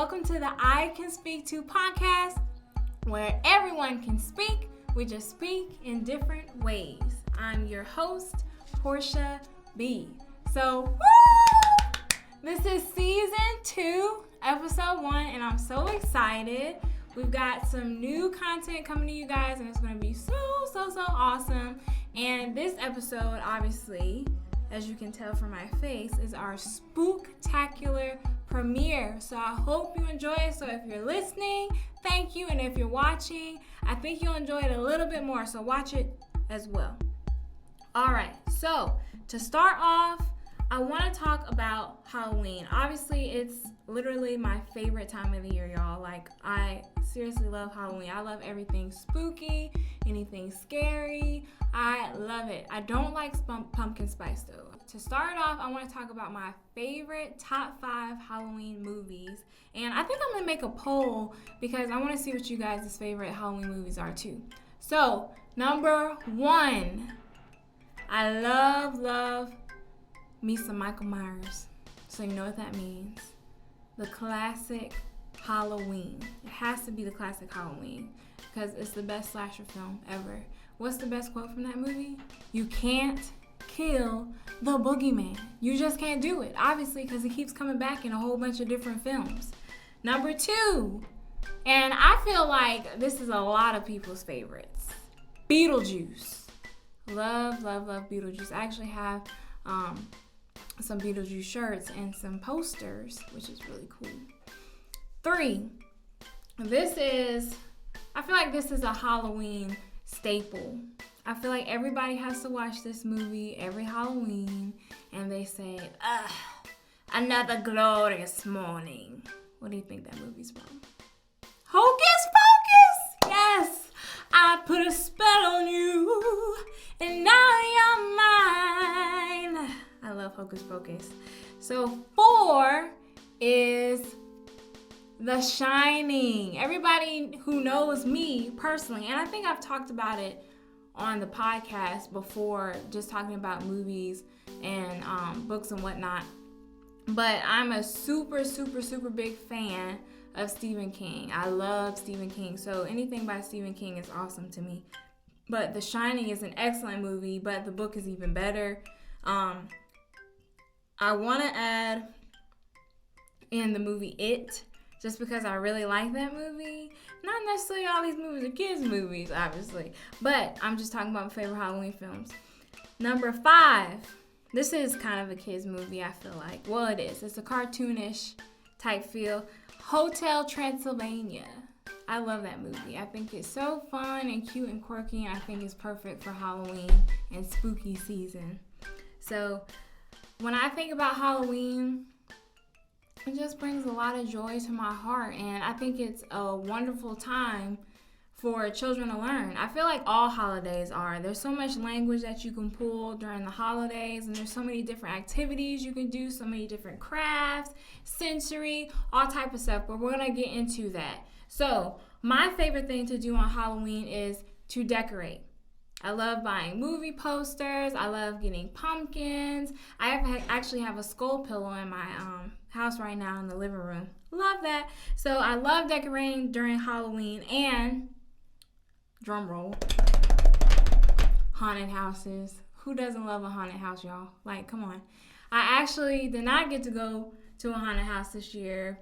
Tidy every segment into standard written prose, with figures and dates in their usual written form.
welcome to the I Can Speak To podcast, where everyone can speak. We just speak in different ways. I'm your host, Portia B. So, this is season 2, episode 1, and I'm so excited. We've got some new content coming to you guys, and it's going to be so awesome. And this episode, obviously, as you can tell from my face, is our Spooktacular Premiere. So I hope you enjoy it. So if you're listening, thank you. And if you're watching, I think you'll enjoy it a little bit more. So watch it as well. All right. So to start off, I want to talk about Halloween. Obviously, it's literally my favorite time of the year, y'all. Like, I seriously love Halloween. I love everything spooky, anything scary. I love it. I don't like pumpkin spice, though. To start off, I want to talk about my favorite top 5 Halloween movies. And I think I'm going to make a poll because I want to see what you guys' favorite Halloween movies are, too. So, number 1, I love me some Michael Myers. So you know what that means. The classic Halloween. It has to be the classic Halloween because it's the best slasher film ever. What's the best quote from that movie? You can't kill the boogeyman. You just can't do it, obviously, because he keeps coming back in a whole bunch of different films. Number 2, and I feel like this is a lot of people's favorites, Beetlejuice. Love Beetlejuice. I actually have some Beetlejuice shirts and some posters, which is really cool. 3, I feel like this is a Halloween staple. I feel like everybody has to watch this movie every Halloween, and they say, another glorious morning. What do you think that movie's from? Hocus Pocus! Yes! I put a spell on you, and now you're mine. I love Hocus Pocus. So 4 is The Shining. Everybody who knows me personally, and I think I've talked about it on the podcast before, just talking about movies and books and whatnot. But I'm a super big fan of Stephen King. I love Stephen King. So anything by Stephen King is awesome to me. But The Shining is an excellent movie, but the book is even better. I want to add in the movie It, just because I really like that movie. Not necessarily all these movies are kids' movies, obviously, but I'm just talking about my favorite Halloween films. Number 5, this is kind of a kids' movie, I feel like. Well, it is. It's a cartoonish type feel. Hotel Transylvania. I love that movie. I think it's so fun and cute and quirky, and I think it's perfect for Halloween and spooky season. So when I think about Halloween, it just brings a lot of joy to my heart, and I think it's a wonderful time for children to learn. I feel like all holidays are. There's so much language that you can pull during the holidays, and there's so many different activities you can do, so many different crafts, sensory, all type of stuff, but we're going to get into that. So my favorite thing to do on Halloween is to decorate. I love buying movie posters. I love getting pumpkins. I actually have a skull pillow in my house right now in the living room. Love that. So I love decorating during Halloween, and drum roll, haunted houses. Who doesn't love a haunted house, y'all? Like, come on. I actually did not get to go to a haunted house this year.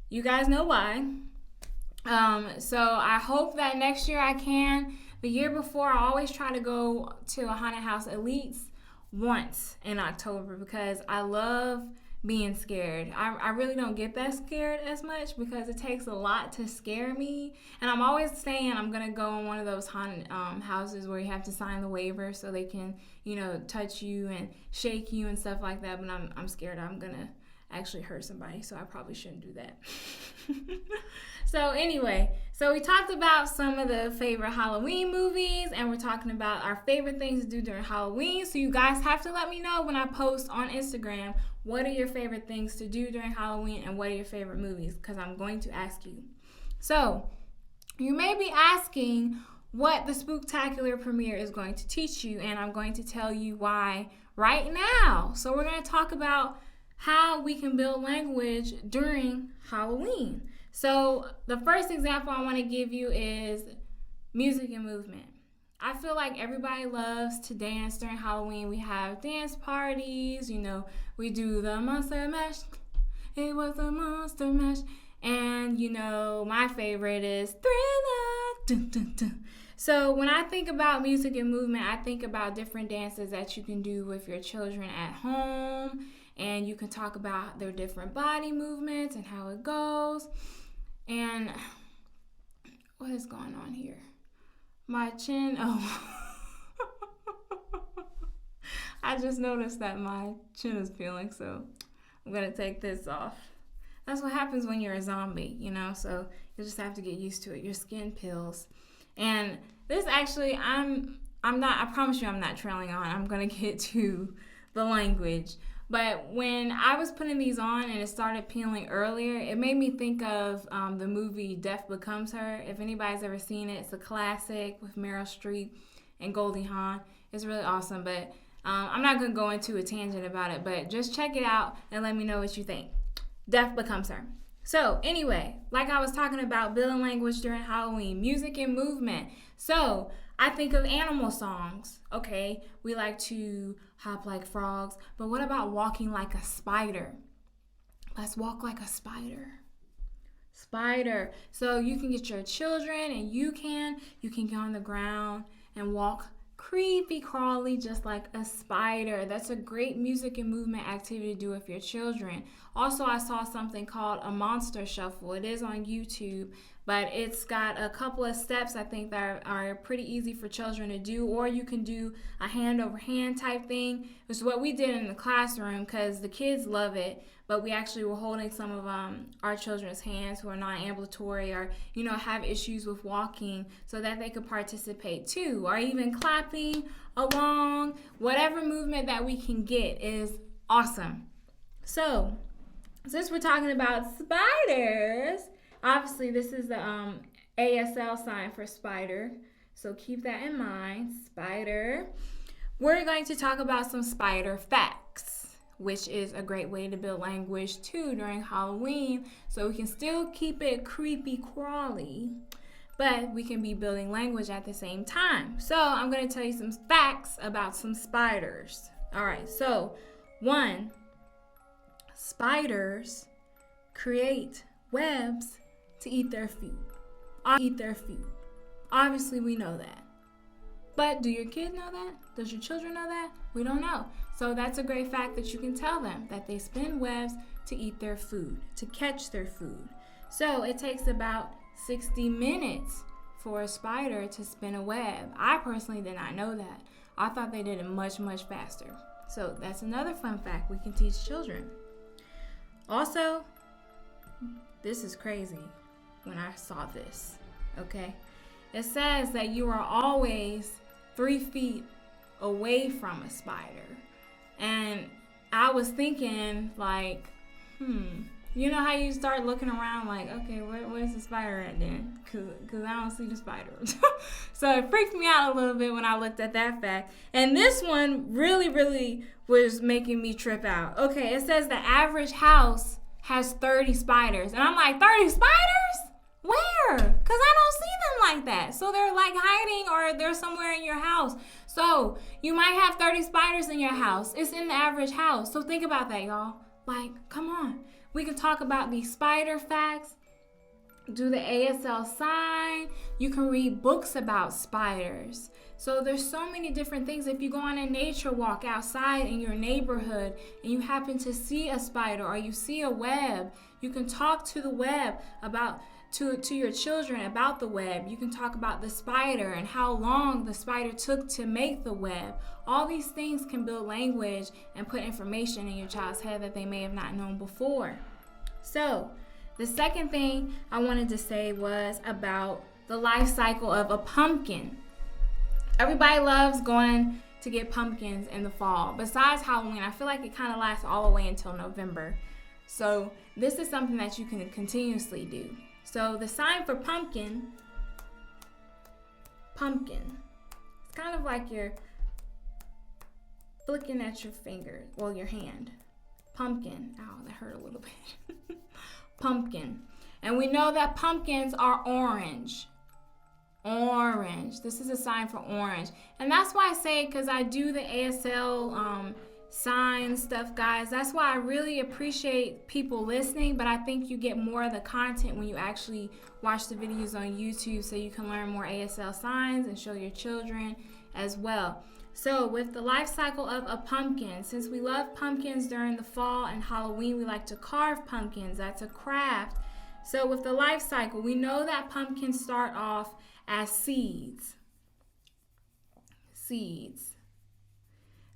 You guys know why. So I hope that next year I can. The year before, I always try to go to a haunted house at least once in October because I love being scared. I really don't get that scared as much because it takes a lot to scare me. And I'm always saying I'm going to go in one of those haunted houses where you have to sign the waiver so they can, touch you and shake you and stuff like that. But I'm scared I'm going to actually hurt somebody, so I probably shouldn't do that. So anyway, so we talked about some of the favorite Halloween movies, and we're talking about our favorite things to do during Halloween. So you guys have to let me know when I post on Instagram, what are your favorite things to do during Halloween and what are your favorite movies, because I'm going to ask you. So you may be asking what the Spooktacular Premiere is going to teach you, and I'm going to tell you why right now. So we're going to talk about how we can build language during Halloween. So the first example I want to give you is music and movement. I feel like everybody loves to dance during Halloween. We have dance parties, we do the Monster Mash. It was a Monster Mash. And, my favorite is Thriller. Dun, dun, dun. So when I think about music and movement, I think about different dances that you can do with your children at home. And you can talk about their different body movements and how it goes. And what is going on here? My chin, I just noticed that my chin is peeling, so I'm going to take this off. That's what happens when you're a zombie, so you just have to get used to it. Your skin peels. And this actually, I promise you I'm not trailing on. I'm going to get to the language. But when I was putting these on and it started peeling earlier, it made me think of the movie Death Becomes Her. If anybody's ever seen it, it's a classic with Meryl Streep and Goldie Hawn. It's really awesome, but I'm not going to go into a tangent about it, but just check it out and let me know what you think. Death Becomes Her. So anyway, like I was talking about building language during Halloween, music and movement. So I think of animal songs. Okay, we like to hop like frogs, but what about walking like a spider? Let's walk like a spider. Spider. So you can get your children and you can get on the ground and walk creepy crawly just like a spider. That's a great music and movement activity to do with your children. Also, I saw something called a monster shuffle. It is on YouTube, but it's got a couple of steps I think that are pretty easy for children to do, or you can do a hand over hand type thing, which is what we did in the classroom because the kids love it, but we actually were holding some of our children's hands who are non-ambulatory or have issues with walking so that they could participate too, or even clapping along. Whatever movement that we can get is awesome. So since we're talking about spiders, obviously this is the ASL sign for spider, so keep that in mind. Spider. We're going to talk about some spider facts, which is a great way to build language too during Halloween, so we can still keep it creepy crawly, but we can be building language at the same time. So I'm going to tell you some facts about some spiders. All right, so 1, spiders create webs to eat their food. Obviously, we know that. But do your kids know that? Does your children know that? We don't know. So that's a great fact that you can tell them, that they spin webs to eat their food, to catch their food. So it takes about 60 minutes for a spider to spin a web. I personally did not know that. I thought they did it much, much faster. So that's another fun fact we can teach children. Also, this is crazy when I saw this, okay? It says that you are always 3 feet away from a spider. And I was thinking like, you know how you start looking around like, okay, where's the spider at then? Cause I don't see the spider. So it freaked me out a little bit when I looked at that fact. And this one really, really was making me trip out. Okay, it says the average house has 30 spiders. And I'm like, 30 spiders? Where? Because I don't see them like that. So they're like hiding or they're somewhere in your house. So you might have 30 spiders in your house. It's in the average house. So think about that, y'all. Like, come on. We can talk about these spider facts. Do the ASL sign. You can read books about spiders. So there's so many different things. If you go on a nature walk outside in your neighborhood and you happen to see a spider or you see a web, you can talk to the web about to your children about the web. You can talk about the spider and how long the spider took to make the web. All these things can build language and put information in your child's head that they may have not known before. So the second thing I wanted to say was about the life cycle of a pumpkin. Everybody loves going to get pumpkins in the fall. Besides Halloween, I feel like it kind of lasts all the way until November. So this is something that you can continuously do. So the sign for pumpkin, it's kind of like you're flicking at your finger, well, your hand. Pumpkin. Ow, that hurt a little bit. Pumpkin. And we know that pumpkins are orange. Orange. This is a sign for orange. And that's why I say, because I do the ASL signs stuff, guys. That's why I really appreciate people listening, but I think you get more of the content when you actually watch the videos on YouTube, so you can learn more ASL signs and show your children as well. So with the life cycle of a pumpkin, since we love pumpkins during the fall and Halloween, we like to carve pumpkins. That's a craft. So with the life cycle, we know that pumpkins start off as seeds. Seeds.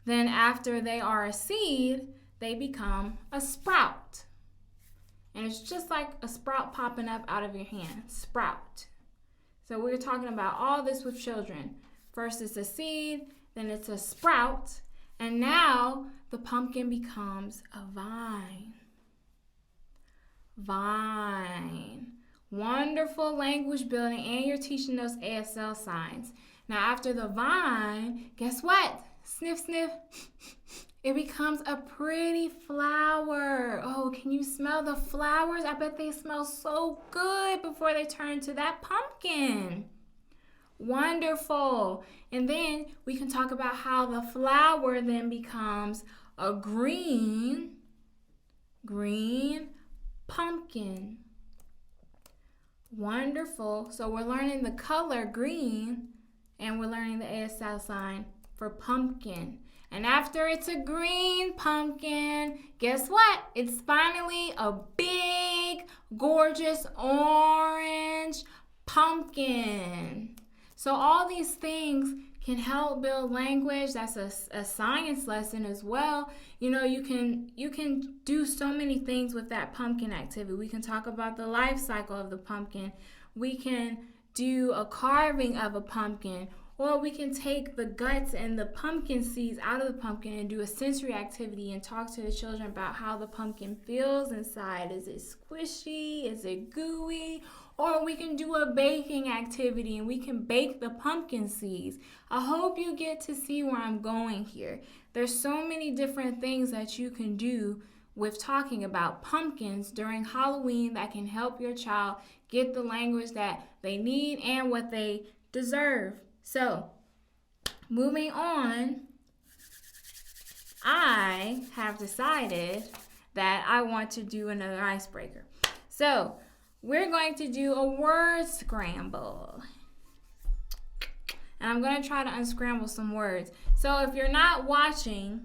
Then after they are a seed, they become a sprout. And it's just like a sprout popping up out of your hand. Sprout. So we're talking about all this with children. First it's a seed, then it's a sprout, and now the pumpkin becomes a vine. Vine. Wonderful language building, and you're teaching those ASL signs. Now after the vine, guess what? Sniff, sniff. It becomes a pretty flower. Oh, can you smell the flowers? I bet they smell so good before they turn to that pumpkin. Wonderful. And then we can talk about how the flower then becomes a green pumpkin. Wonderful. So we're learning the color green, and we're learning the ASL sign for pumpkin. And after it's a green pumpkin, guess what? It's finally a big, gorgeous orange pumpkin. So all these things can help build language. That's a science lesson as well. You know, you can do so many things with that pumpkin activity. We can talk about the life cycle of the pumpkin. We can do a carving of a pumpkin, or we can take the guts and the pumpkin seeds out of the pumpkin and do a sensory activity and talk to the children about how the pumpkin feels inside. Is it squishy? Is it gooey? Or we can do a baking activity and we can bake the pumpkin seeds. I hope you get to see where I'm going here. There's so many different things that you can do with talking about pumpkins during Halloween that can help your child get the language that they need and what they deserve. So, moving on, I have decided that I want to do another icebreaker. So, we're going to do a word scramble. And I'm going to try to unscramble some words. So, if you're not watching,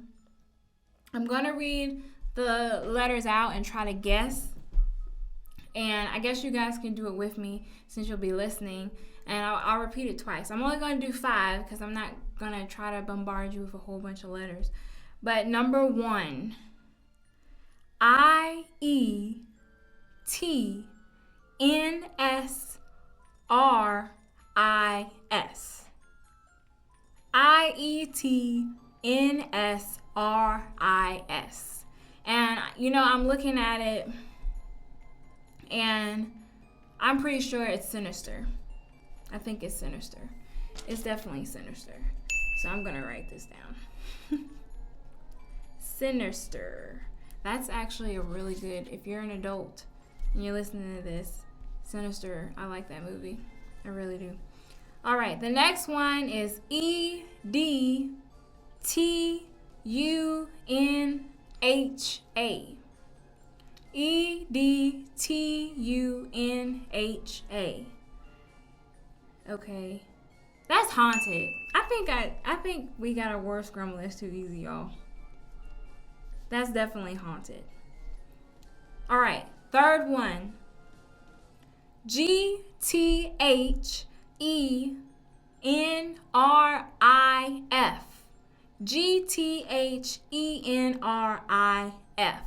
I'm going to read the letters out and try to guess. And I guess you guys can do it with me since you'll be listening. And I'll repeat it twice. I'm only going to do 5 because I'm not going to try to bombard you with a whole bunch of letters. But number 1, IETNSRIS. IETNSRIS. And, you know, I'm looking at it, and I'm pretty sure it's sinister. I think it's sinister. It's definitely sinister. So I'm going to write this down. Sinister. That's actually a really good, if you're an adult and you're listening to this, Sinister. I like that movie. I really do. All right. The next one is EDTUNHA. EDTUNHA. Okay. That's haunted. I think we got a word scramble that's too easy, y'all. That's definitely haunted. All right. Third one. GTHENRIF. GTHENRIF.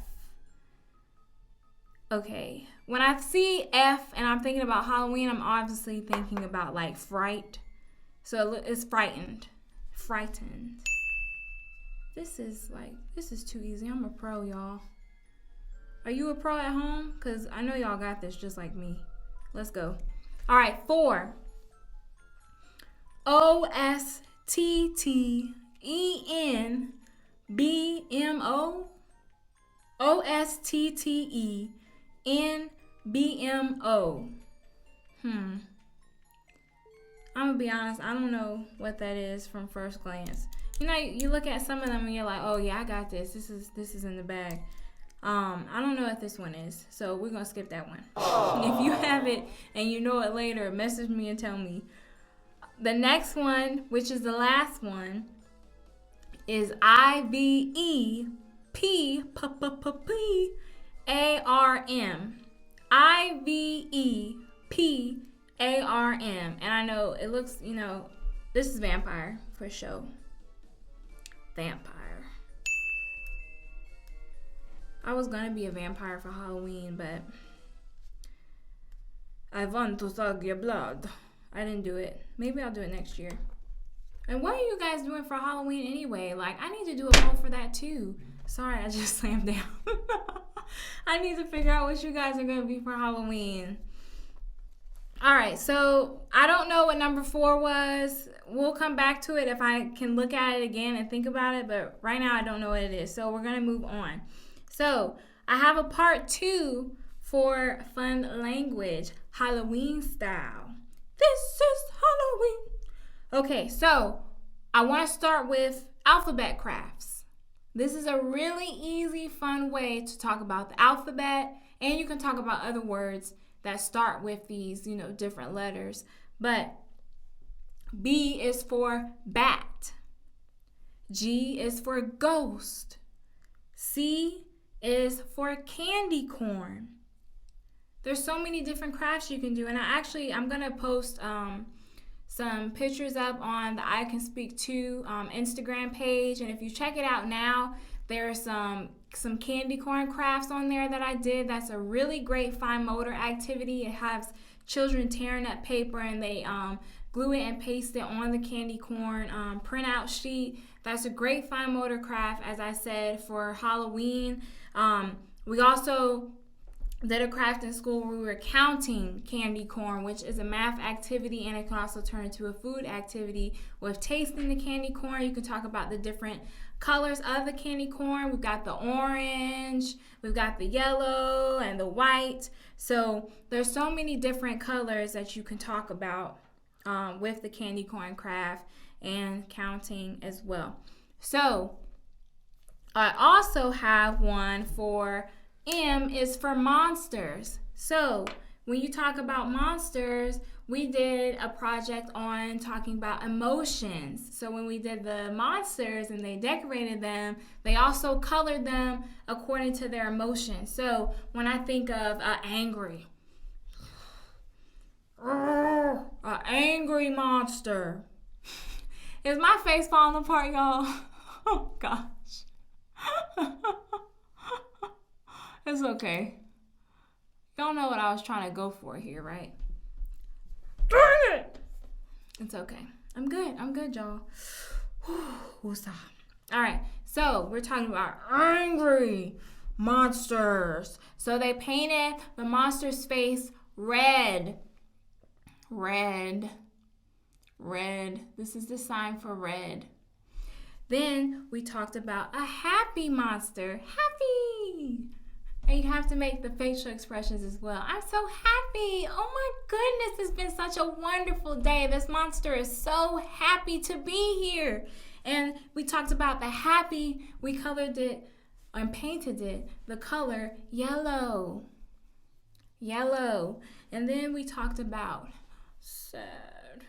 Okay. When I see F and I'm thinking about Halloween, I'm obviously thinking about like fright. So it's frightened. Frightened. This is too easy. I'm a pro, y'all. Are you a pro at home? Because I know y'all got this just like me. Let's go. All right, 4. OSTTENBMO. OSTTENBMO. I'm gonna be honest, I don't know what that is from first glance. You know, you look at some of them and you're like, oh yeah, I got this. This is in the bag. I don't know what this one is, so we're gonna skip that one. If you have it and you know it later, message me and tell me. The next one, which is the last one, is IVEPARM. IVEPARM. And I know it looks, you know, this is vampire for sure. Vampire. I was gonna be a vampire for Halloween, but I want to suck your blood. I didn't do it. Maybe I'll do it next year. And what are you guys doing for Halloween anyway? Like, I need to do a poll for that too. Sorry, I just slammed down. I need to figure out what you guys are gonna be for Halloween. All right, so I don't know what number 4 was. We'll come back to it if I can look at it again and think about it, but right now I don't know what it is. So we're gonna move on. So I have a part 2 for fun language, Halloween style. This is Halloween. Okay, so I want to start with alphabet crafts. This is a really easy, fun way to talk about the alphabet, and you can talk about other words that start with these, you know, different letters. But B is for bat. G is for ghost. C is for candy corn. There's so many different crafts you can do, and I'm gonna post some pictures up on the I Can Speak To Instagram page, and if you check it out now, there's some candy corn crafts on there that I did. That's a really great fine motor activity. It has children tearing up paper and they glue it and paste it on the candy corn printout sheet. That's a great fine motor craft, as I said, for Halloween. We also did a craft in school where we were counting candy corn, which is a math activity, and it can also turn into a food activity with tasting the candy corn. You can talk about the different colors of the candy corn. We've got the orange, we've got the yellow and the white. So there's so many different colors that you can talk about with the candy corn craft and counting as well. So I also have one for M is for monsters. So when you talk about monsters, we did a project on talking about emotions. So when we did the monsters and they decorated them, they also colored them according to their emotions. So when I think of angry, an angry monster. Is my face falling apart, y'all? Oh, gosh. It's okay. Y'all know what I was trying to go for here, right? Dang it! It's okay. I'm good, y'all. All right, so we're talking about angry monsters. So they painted the monster's face red. Red. This is the sign for red. Then we talked about a happy monster. Happy! And you have to make the facial expressions as well. I'm so happy. Oh my goodness, it's been such a wonderful day. This monster is so happy to be here. And we talked about the happy. We colored it and painted it the color yellow. Yellow. And then we talked about sad.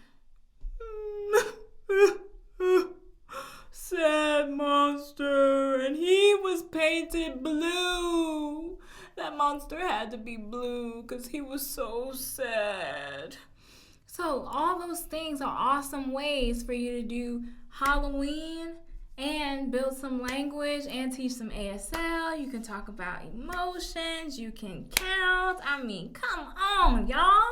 Sad monster, and he was painted blue. That monster had to be blue because he was so sad. So all those things are awesome ways for you to do Halloween and build some language and teach some ASL. You can talk about emotions. You can count. I mean, come on, y'all.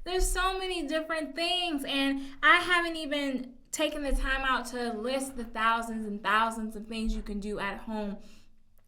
There's so many different things, and I haven't even taking the time out to list the thousands and thousands of things you can do at home.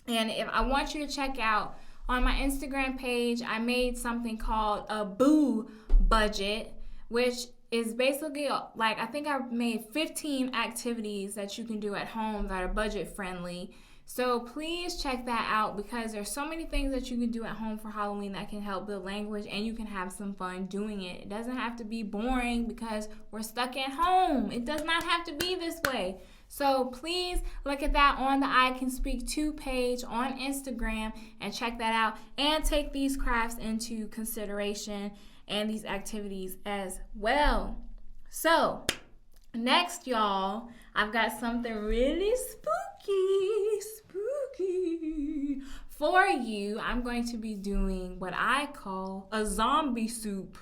And if I want you to check out on my Instagram page, I made something called a Boo Budget, which is basically like, I think I made 15 activities that you can do at home that are budget friendly So please check that out, because there's so many things that you can do at home for Halloween that can help build language, and you can have some fun doing it. It doesn't have to be boring because we're stuck at home. It does not have to be this way. So please look at that on the I Can Speak To page on Instagram and check that out, and take these crafts into consideration and these activities as well. So next, y'all, I've got something really spooky for you. I'm going to be doing what I call a zombie soup.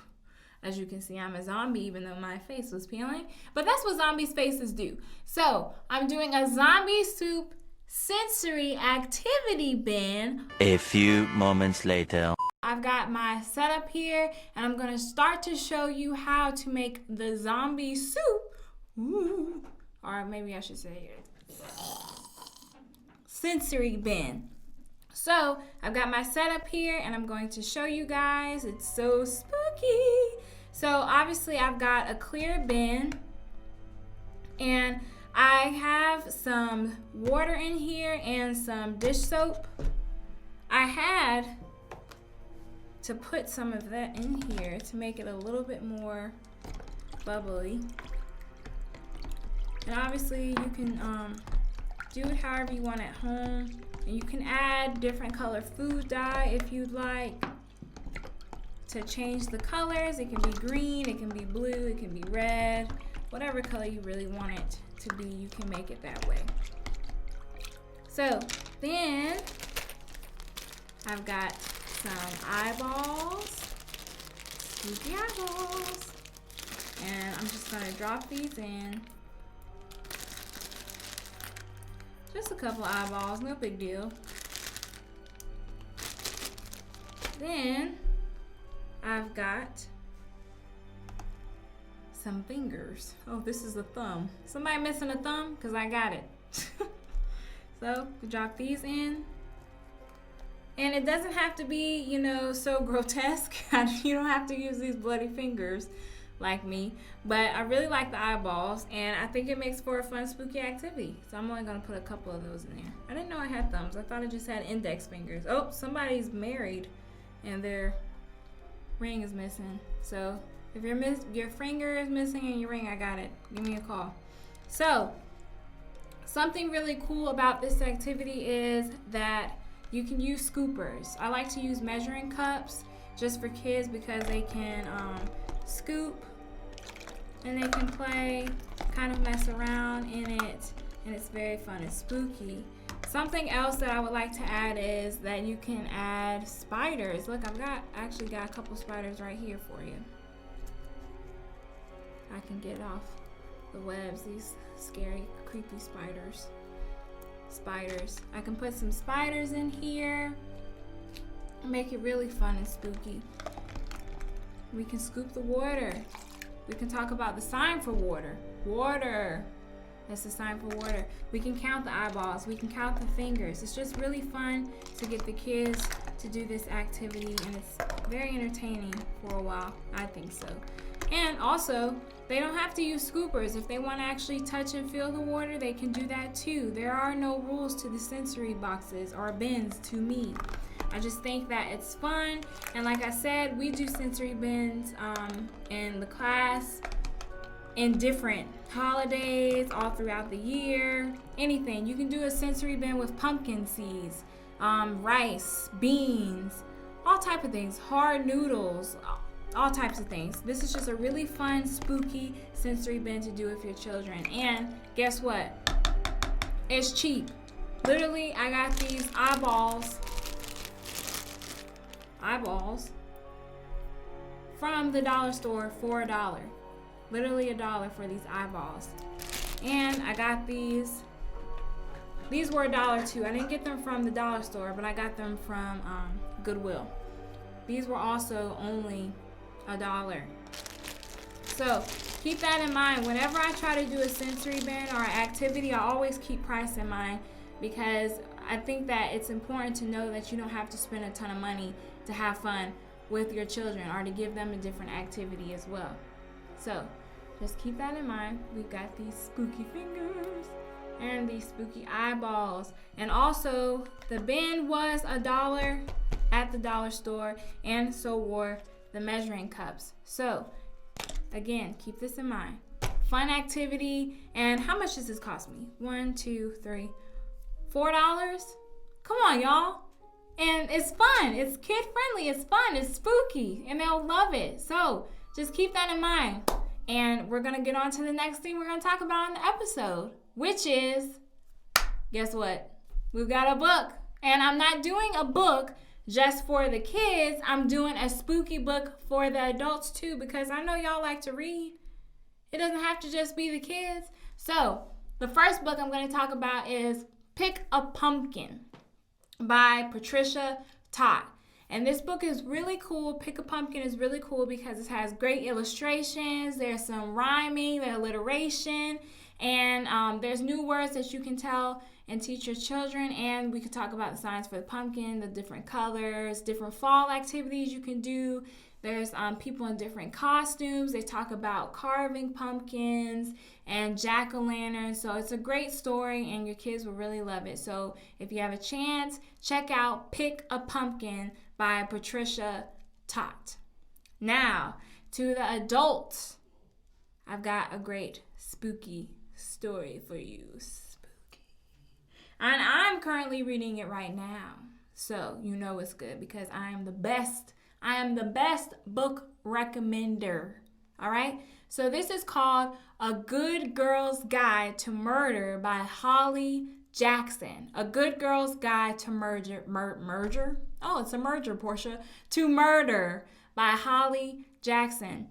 As you can see, I'm a zombie even though my face was peeling. But that's what zombies' faces do. So I'm doing a zombie soup sensory activity bin. A few moments later. I've got my setup here, and I'm going to start to show you how to make the zombie soup. Ooh. Or maybe I should say sensory bin. So I've got my setup here, and I'm going to show you guys. It's so spooky. So obviously I've got a clear bin, and I have some water in here and some dish soap. I had to put some of that in here to make it a little bit more bubbly. And obviously you can do it however you want at home. And you can add different color food dye if you'd like to change the colors. It can be green, it can be blue, it can be red. Whatever color you really want it to be, you can make it that way. So then I've got some eyeballs, spooky eyeballs. And I'm just gonna drop these in. Just a couple eyeballs, no big deal. Then I've got some fingers. Oh, this is a thumb. Somebody missing a thumb? Because I got it. So drop these in. And it doesn't have to be, you know, so grotesque. You don't have to use these bloody fingers like me, but I really like the eyeballs, and I think it makes for a fun spooky activity. So I'm only gonna put a couple of those in there. I didn't know I had thumbs. I thought I just had index fingers. Oh, somebody's married and their ring is missing. So if your finger is missing and your ring, I got it. Give me a call. So something really cool about this activity is that you can use scoopers. I like to use measuring cups just for kids because they can scoop and they can play, kind of mess around in it, and it's very fun and spooky. Something else that I would like to add is that you can add spiders. Look, I've actually got a couple spiders right here for you. I can get off the webs, these scary, creepy spiders. I can put some spiders in here, make it really fun and spooky. We can scoop the water. We can talk about the sign for water. Water. That's the sign for water. We can count the eyeballs. We can count the fingers. It's just really fun to get the kids to do this activity, and it's very entertaining for a while. I think so. And also, they don't have to use scoopers. If they want to actually touch and feel the water, they can do that too. There are no rules to the sensory boxes or bins to me. I just think that it's fun, and like I said, we do sensory bins in the class in different holidays all throughout the year. Anything. You can do a sensory bin with pumpkin seeds, rice, beans, all type of things, hard noodles, all types of things. This is just a really fun, spooky sensory bin to do with your children. And guess what? It's cheap. Literally, I got these eyeballs from the dollar store for $1. Literally $1 for these eyeballs. And I got these were $1 too. I didn't get them from the dollar store, but I got them from Goodwill. These were also only $1. So keep that in mind. Whenever I try to do a sensory bin or an activity, I always keep price in mind, because I think that it's important to know that you don't have to spend a ton of money to have fun with your children or to give them a different activity as well. So just keep that in mind. We've got these spooky fingers. and these spooky eyeballs. And also, the bin was $1 at the dollar store, and so were the measuring cups. So, again, keep this in mind. Fun activity. And how much does this cost me? $1, $2, $3, $4? Come on, y'all. And it's fun. It's kid friendly. It's fun. It's spooky. And they'll love it. So just keep that in mind. And we're going to get on to the next thing we're going to talk about in the episode, which is, guess what? We've got a book. And I'm not doing a book just for the kids. I'm doing a spooky book for the adults too, because I know y'all like to read. It doesn't have to just be the kids. So the first book I'm going to talk about is Pick a Pumpkin by Patricia Todd. And this book is really cool. Pick a Pumpkin is really cool because it has great illustrations. There's some rhyming, there's alliteration, and there's new words that you can tell and teach your children. And we could talk about the signs for the pumpkin, the different colors, different fall activities you can do. There's people in different costumes. They talk about carving pumpkins and jack-o'-lanterns. So it's a great story, and your kids will really love it. So if you have a chance, check out Pick a Pumpkin by Patricia Todd. Now, to the adults, I've got a great spooky story for you. Spooky. And I'm currently reading it right now. So you know it's good because I am the best. I am the best book recommender. All right? So this is called A Good Girl's Guide to Murder by Holly Jackson. A Good Girl's Guide to Murder? Oh, it's a merger, Portia. To Murder by Holly Jackson.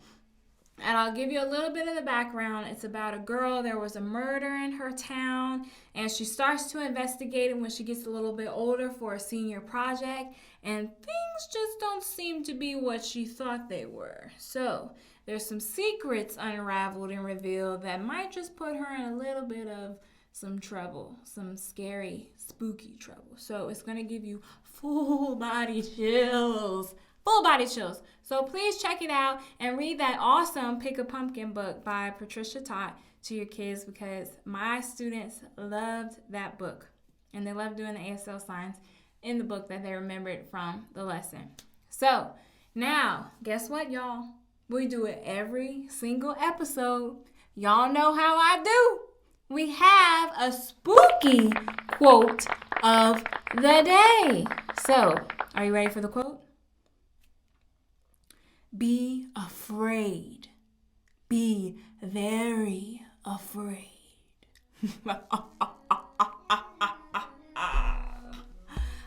And I'll give you a little bit of the background. It's about a girl. There was a murder in her town, and she starts to investigate it when she gets a little bit older for a senior project, and things just don't seem to be what she thought they were. So there's some secrets unraveled and revealed that might just put her in a little bit of some trouble, some scary, spooky trouble. So it's going to give you full body chills. Full body chills. So please check it out and read that awesome Pick a Pumpkin book by Patricia Todd to your kids, because my students loved that book. And they loved doing the ASL signs in the book that they remembered from the lesson. So now, guess what, y'all? We do it every single episode. Y'all know how I do. We have a spooky quote of the day. So, are you ready for the quote? Be afraid. Be very afraid.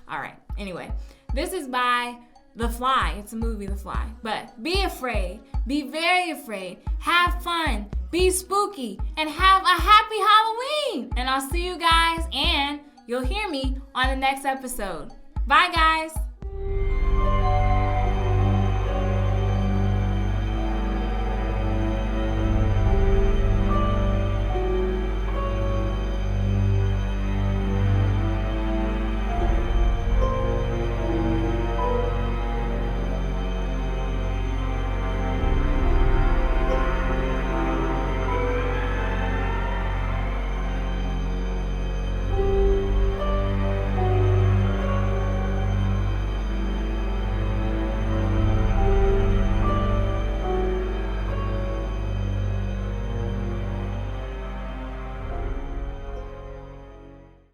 All right. Anyway, this is by The Fly. It's a movie, The Fly. But be afraid. Be very afraid. Have fun. Be spooky. And have a happy Halloween. And I'll see you guys, and you'll hear me on the next episode. Bye, guys.